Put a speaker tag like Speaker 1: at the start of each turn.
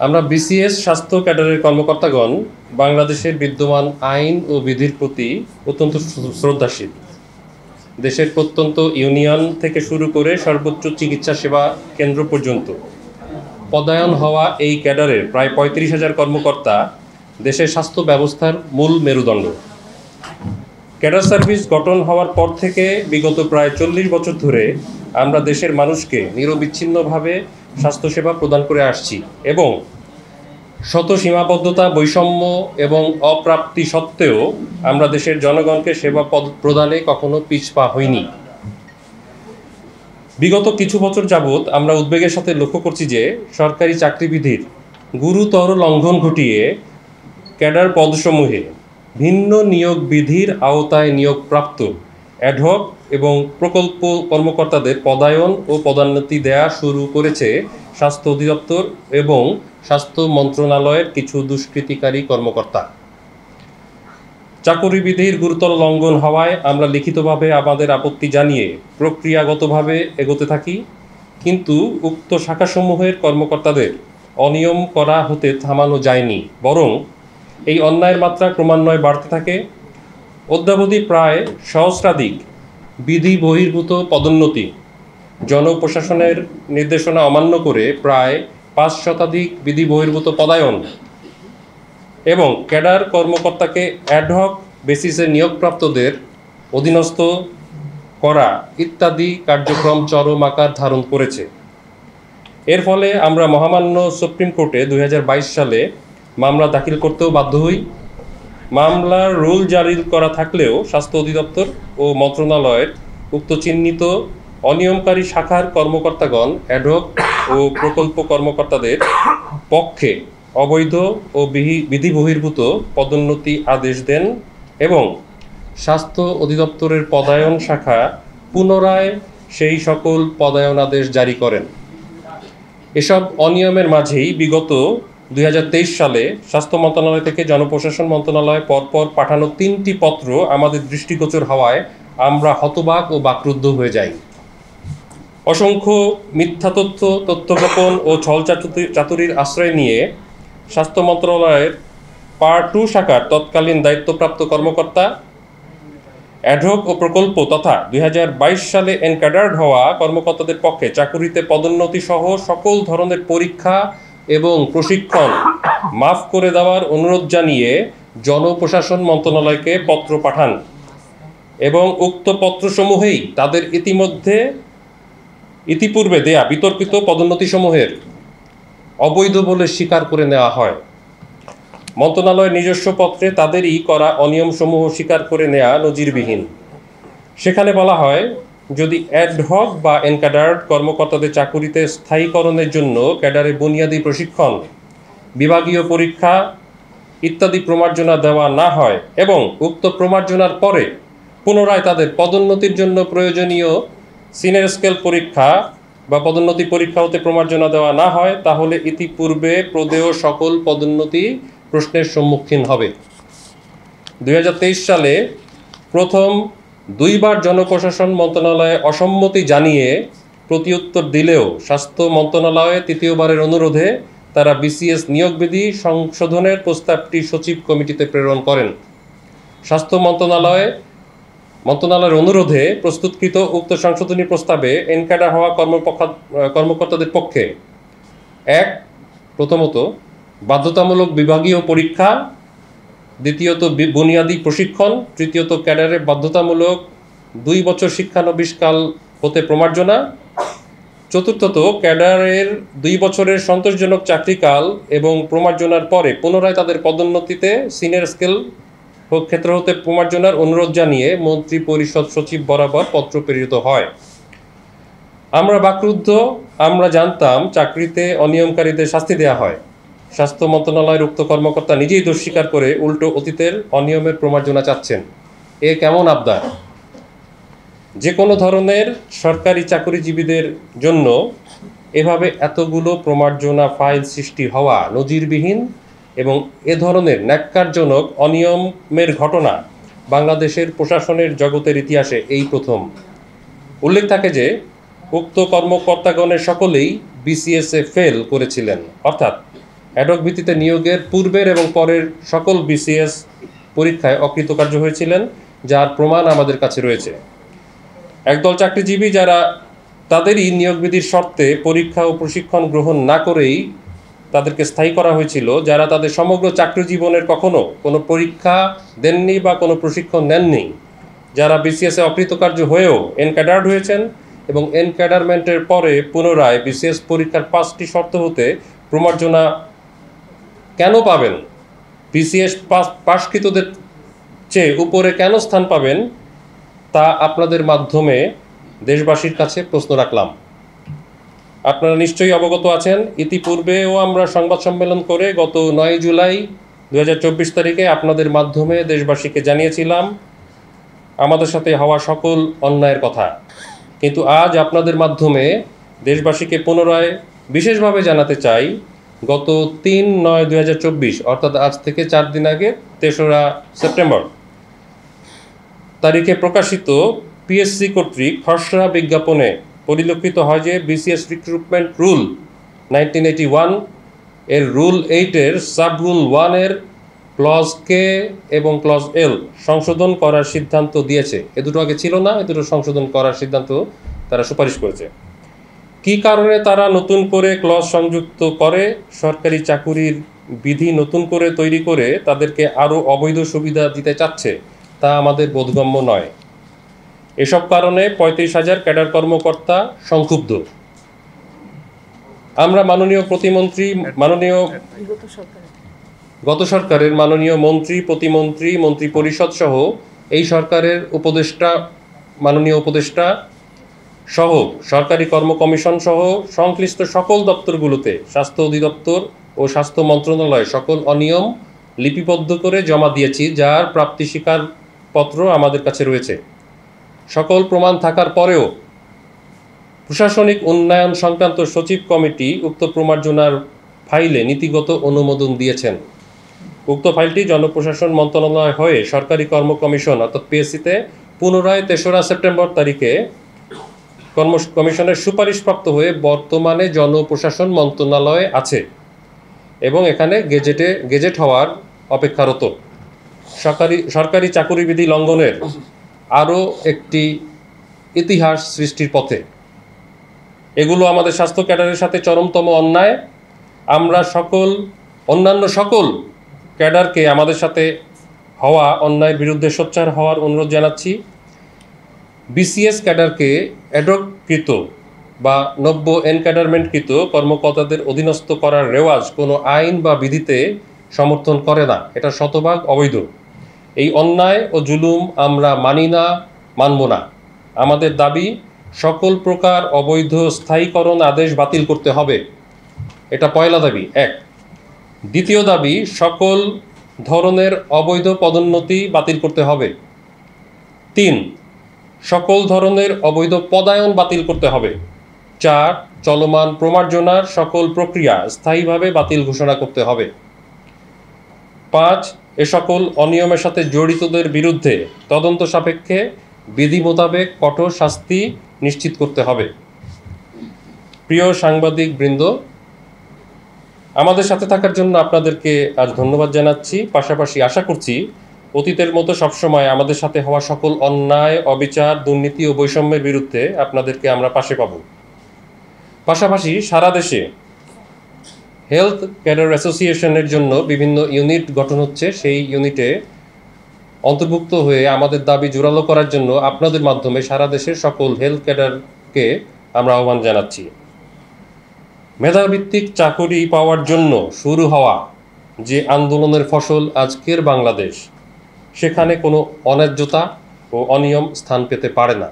Speaker 1: আমরা বিসিএস স্বাস্থ্য ক্যাডারের কর্মকর্তাগণ বাংলাদেশের বিদ্যমান আইন ও বিধির প্রতি অত্যন্ত শ্রদ্ধাশীল। দেশের প্রত্যন্ত ইউনিয়ন থেকে শুরু করে সর্বোচ্চ চিকিৎসা সেবা কেন্দ্র পর্যন্ত পদায়ন হওয়া এই ক্যাডারের প্রায় ৩৫,০০০ কর্মকর্তা দেশের স্বাস্থ্য ব্যবস্থার মূল মেরুদণ্ড। ক্যাডার সার্ভিস গঠন হওয়ার পর থেকে বিগত প্রায় ৪০ বছর ধরে আমরা দেশের মানুষকে নিরবিচ্ছিন্নভাবে স্বাস্থ্যসেবা প্রদান করে আসছি এবং শত সীমাবদ্ধতা, বৈষম্য এবং অপ্রাপ্তি সত্ত্বেও আমরা দেশের জনগণকে সেবা প্রদানে কখনো পিছপা হইনি। বিগত কিছু বছর যাবৎ আমরা উদ্বেগের সাথে লক্ষ্য করছি যে সরকারি চাকরিবিধির গুরুতর লঙ্ঘন ঘটিয়ে ক্যাডার পদসমূহে ভিন্ন নিয়োগ বিধির আওতায় নিয়োগপ্রাপ্ত অ্যাডহক এবং প্রকল্প কর্মকর্তাদের পদায়ন ও পদোন্নতি দেয়া শুরু করেছে স্বাস্থ্য অধিদপ্তর এবং স্বাস্থ্য মন্ত্রণালয়ের কিছু দুষ্কৃতিকারী কর্মকর্তা। চাকরি বিধির গুরুতর লঙ্ঘন হওয়ায় আমরা লিখিতভাবে আমাদের আপত্তি জানিয়ে প্রক্রিয়াগতভাবে এগোতে থাকি, কিন্তু উক্ত শাখাসমূহের কর্মকর্তাদের অনিয়ম করা হতে থামানো যায়নি, বরং এই অন্যায়ের মাত্রা ক্রমান্বয়ে বাড়তে থাকে। অদ্যাবধি প্রায় সহস্রাধিক বিধি বহির্ভূত পদোন্নতি, জনপ্রশাসনের নির্দেশনা অমান্য করে প্রায় ৫ শতাধিক বিধি বহির্ভূত পদায়ন এবং ক্যাডার কর্মকর্তাকে অ্যাডহক বেসিসে নিয়োগপ্রাপ্তদের অধীনস্থ করা ইত্যাদি কার্যক্রম চরম আকার ধারণ করেছে। এর ফলে আমরা মহামান্য সুপ্রিম কোর্টে ২০২২ সালে মামলা দাখিল করতেও বাধ্য হই। মামলার রুল জারি করা থাকলেও স্বাস্থ্য অধিদপ্তর ও মন্ত্রণালয়ের উক্ত চিহ্নিত অনিয়মকারী শাখার কর্মকর্তাগণ অ্যাডহক ও প্রকল্প কর্মকর্তাদের পক্ষে অবৈধ ও বিধি বহির্ভূত পদোন্নতি আদেশ দেন এবং স্বাস্থ্য অধিদপ্তরের পদায়ন শাখা পুনরায় সেই সকল পদায়ন আদেশ জারি করেন। এসব অনিয়মের মাঝেই বিগত ২০২৩ সালে স্বাস্থ্য মন্ত্রণালয় থেকে জনপ্রশাসন মন্ত্রণালয়ে পরপর পাঠানো ৩টি পত্র আমাদের দৃষ্টিগোচর হওয়ায় আমরা হতবাক ও বাকরুদ্ধ হয়ে যাই। অসংখ্য মিথ্যা তথ্যগোপন ও ছল চাতুরির আশ্রয় নিয়ে স্বাস্থ্য মন্ত্রণালয়ের পার্ট ২ শাখার তৎকালীন দায়িত্বপ্রাপ্ত কর্মকর্তা, অ্যাডহক ও প্রকল্প তথা ২০২২ সালে এনক্যাডার্ড হওয়া কর্মকর্তাদের পক্ষে চাকুরিতে পদোন্নতি সহ সকল ধরনের পরীক্ষা এবং প্রশিক্ষণ মাফ করে দেওয়ার অনুরোধ জানিয়ে জনপ্রশাসন মন্ত্রণালয়কে পত্র পাঠান এবং উক্ত পত্রসমূহেই তাদের ইতিপূর্বে দেয়া বিতর্কিত পদোন্নতিসমূহের অবৈধ বলে স্বীকার করে নেওয়া হয়। মন্ত্রণালয়ের নিজস্ব পত্রে তাদেরই করা অনিয়মসমূহ স্বীকার করে নেওয়া নজিরবিহীন। সেখানে বলা হয়, যদি অ্যাডহক বা এনক্যাডার্ড কর্মকর্তাদের চাকুরিতে স্থায়ীকরণের জন্য ক্যাডারে বুনিয়াদী প্রশিক্ষণ, বিভাগীয় পরীক্ষা ইত্যাদি প্রমার্জনা দেওয়া না হয় এবং উক্ত প্রমার্জনার পরে পুনরায় তাদের পদোন্নতির জন্য প্রয়োজনীয় সিনিয়র স্কেল পরীক্ষা বা পদোন্নতি পরীক্ষা হতে প্রমার্জনা দেওয়া না হয়, তাহলে ইতিপূর্বে প্রদেয় সকল পদোন্নতি প্রশ্নের সম্মুখীন হবে। ২০২৩ সালে প্রথম ২ বার জনপ্রশাসন মন্ত্রণালয়ে অসম্মতি জানিয়ে প্রতিউত্তর দিলেও স্বাস্থ্য মন্ত্রণালয়ে ৩য়বারের অনুরোধে তারা বিসিএস নিয়োগ বিধি সংশোধনের প্রস্তাবটি সচিব কমিটিতে প্রেরণ করেন। স্বাস্থ্য মন্ত্রণালয়ের অনুরোধে প্রস্তুতকৃত উক্ত সংশোধনী প্রস্তাবে এনক্যাডার হওয়া কর্মকর্তাদের পক্ষে প্রথমত বাধ্যতামূলক বিভাগীয় পরীক্ষা, দ্বিতীয়ত বুনিয়াদী প্রশিক্ষণ, তৃতীয়ত ক্যাডারে বাধ্যতামূলক ২ বছর শিক্ষানবিশকাল হতে প্রমার্জনা, চতুর্থত ক্যাডারের ২ বছরের সন্তোষজনক চাকরিকাল এবং প্রমার্জনার পরে পুনরায় তাদের পদোন্নতিতে সিনিয়র স্কেল ক্ষেত্র হতে প্রমার্জনার অনুরোধ জানিয়ে মন্ত্রী পরিষদ সচিব বরাবর পত্র প্রেরিত হয়। আমরা বাকরুদ্ধ। আমরা জানতাম চাকরিতে অনিয়মকারীদের শাস্তি দেওয়া হয়। স্বাস্থ্য মন্ত্রণালয়ের উক্ত কর্মকর্তা নিজেই দোষ স্বীকার করে উল্টো অতীতের অনিয়মের প্রমার্জনা চাচ্ছেন। এ কেমন আবদার? যে কোনো ধরনের সরকারি চাকরিজীবীদের জন্য এভাবে এতগুলো প্রমার্জনা ফাইল সৃষ্টি হওয়া নজিরবিহীন এবং এ ধরনের ন্যাক্কারজনক অনিয়মের ঘটনা বাংলাদেশের প্রশাসনের জগতের ইতিহাসে এই প্রথম। উল্লেখ থাকে যে উক্ত কর্মকর্তাগণের সকলেই বিসিএসে ফেল করেছিলেন, অর্থাৎ অ্যাডক ভিত্তিতে নিয়োগের পূর্বের এবং পরের সকল বিসিএস পরীক্ষায় অকৃতকার্য হয়েছিলেন, যার প্রমাণ আমাদের কাছে রয়েছে। একদল চাকরিজীবী যারা তাদেরই নিয়োগ বিধির শর্তে পরীক্ষা ও প্রশিক্ষণ গ্রহণ না করেই তাদেরকে স্থায়ী করা হয়েছিল, যারা তাদের সমগ্র চাকরি জীবনের কখনো কোনো পরীক্ষা দেননি বা কোনো প্রশিক্ষণ নেননি, যারা বিসিএসে অকৃতকার্য হয়েও এনক্যাডার্ড হয়েছেন এবং এনক্যাডারমেন্টের পরে পুনরায় বিসিএস পরীক্ষার 5টি শর্ত হতে প্রমার্জনা কেন পাবেন, বিসিএস পাশকৃতদের চেয়ে উপরে কেন স্থান পাবেন, তা আপনাদের মাধ্যমে দেশবাসীর কাছে প্রশ্ন রাখলাম। আপনারা নিশ্চয়ই অবগত আছেন, ইতিপূর্বেও আমরা সংবাদ সম্মেলন করে গত 9 জুলাই 2024 তারিখে আপনাদের মাধ্যমে দেশবাসীকে জানিয়েছিলাম আমাদের সাথে হওয়া সকল অন্যায়ের কথা। কিন্তু আজ আপনাদের মাধ্যমে দেশবাসীকে পুনরায় বিশেষভাবে জানাতে চাই, গত 3/9/2024 অর্থাৎ আজ থেকে 4 দিন আগে 3রা সেপ্টেম্বর তারিখে প্রকাশিত পিএসসি কর্তৃক খসড়া বিজ্ঞাপনে পরিলক্ষিত হয় যে বিসিএস রিক্রুটমেন্ট রুল 1981 এর রুল 8-এর সাব রুল 1-এর ক্লজ কে এবং ক্লজ এল সংশোধন করার সিদ্ধান্ত দিয়েছে। এ দুটো আগে ছিল না, এ দুটো সংশোধন করার সিদ্ধান্ত তারা সুপারিশ করেছে। কী কারণে তারা নতুন করে ক্লজ সংযুক্ত করে সরকারি চাকুরির বিধি নতুন করে তৈরি করে তাদেরকে আরও অবৈধ সুবিধা দিতে চাচ্ছে, তা আমাদের বোধগম্য নয়। এসব কারণে 35,000 ক্যাডার কর্মকর্তা সংক্ষুব্ধ। আমরা মাননীয় প্রতিমন্ত্রী, গত সরকারের মাননীয় মন্ত্রী, প্রতিমন্ত্রী, মন্ত্রী পরিষদ সহ এই সরকারের উপদেষ্টা, মাননীয় উপদেষ্টা সহ সরকারি কর্ম কমিশন সহ সংশ্লিষ্ট সকল দপ্তরগুলোতে স্বাস্থ্য অধিদপ্তর ও স্বাস্থ্য মন্ত্রণালয় সকল অনিয়ম লিপিবদ্ধ করে জমা দিয়েছি, যার প্রাপ্তি স্বীকারপত্র আমাদের কাছে রয়েছে। সকল প্রমাণ থাকার পরেও প্রশাসনিক উন্নয়ন সংক্রান্ত সচিব কমিটি উক্ত প্রমার্জনার ফাইলে নীতিগত অনুমোদন দিয়েছেন। উক্ত ফাইলটি জনপ্রশাসন মন্ত্রণালয় হয়ে সরকারি কর্ম কমিশন অর্থাৎ পিএসসিতে পুনরায় 3রা সেপ্টেম্বর তারিখে কমিশনের সুপারিশপ্রাপ্ত হয়ে বর্তমানে জনপ্রশাসন মন্ত্রণালয়ে আছে এবং এখানে গেজেট হওয়ার অপেক্ষারত। সরকারি চাকুরি বিধি লঙ্ঘনের আরও একটি ইতিহাস সৃষ্টির পথে। এগুলো আমাদের স্বাস্থ্য ক্যাডারের সাথে চরমতম অন্যায়। আমরা অন্যান্য সকল ক্যাডারকে আমাদের সাথে হওয়া অন্যায়ের বিরুদ্ধে সোচ্চার হওয়ার অনুরোধ জানাচ্ছি। বিসিএস ক্যাডারকে অ্যাডককৃত বা নব্য এনক্যাডারমেন্টকৃত কর্মকর্তাদের অধীনস্থ করার রেওয়াজ কোনো আইন বা বিধিতে সমর্থন করে না, এটা শতভাগ অবৈধ। এই অন্যায় ও জুলুম আমরা মানি না, মানব না। আমাদের দাবি, সকল প্রকার অবৈধ স্থায়ীকরণ আদেশ বাতিল করতে হবে। এটা পয়লা দাবি 1। দ্বিতীয় দাবি, সকল ধরনের অবৈধ পদোন্নতি বাতিল করতে হবে। 3, সকল ধরনের অবৈধ পদায়ন বাতিল করতে হবে। 4, চলমান প্রমার্জনার সকল প্রক্রিয়া স্থায়ীভাবে বাতিল ঘোষণা করতে হবে। 5, এ সকল অনিয়মের সাথে জড়িতদের বিরুদ্ধে তদন্ত সাপেক্ষে বিধি মোতাবেক কঠোর শাস্তি নিশ্চিত করতে হবে। প্রিয় সাংবাদিক বৃন্দ, আমাদের সাথে থাকার জন্য আপনাদেরকে আজ ধন্যবাদ জানাচ্ছি। পাশাপাশি আশা করছি অতীতের মতো সবসময় আমাদের সাথে হওয়া সকল অন্যায়, অবিচার, দুর্নীতি ও বৈষম্যের বিরুদ্ধে আপনাদেরকে আমরা পাশে পাব। পাশাপাশি সারা দেশে হেলথ ক্যাডার অ্যাসোসিয়েশনের জন্য বিভিন্ন ইউনিট গঠন হচ্ছে, সেই ইউনিটে অন্তর্ভুক্ত হয়ে আমাদের দাবি জোরালো করার জন্য আপনাদের মাধ্যমে সারা দেশের সকল হেলথ ক্যাডারকে আমরা আহ্বান জানাচ্ছি। মেধাভিত্তিক চাকরি পাওয়ার জন্য শুরু হওয়া যে আন্দোলনের ফসল আজকের বাংলাদেশ, সেখানে কোনো অন্যায্যতা ও অনিয়ম স্থান পেতে পারে না।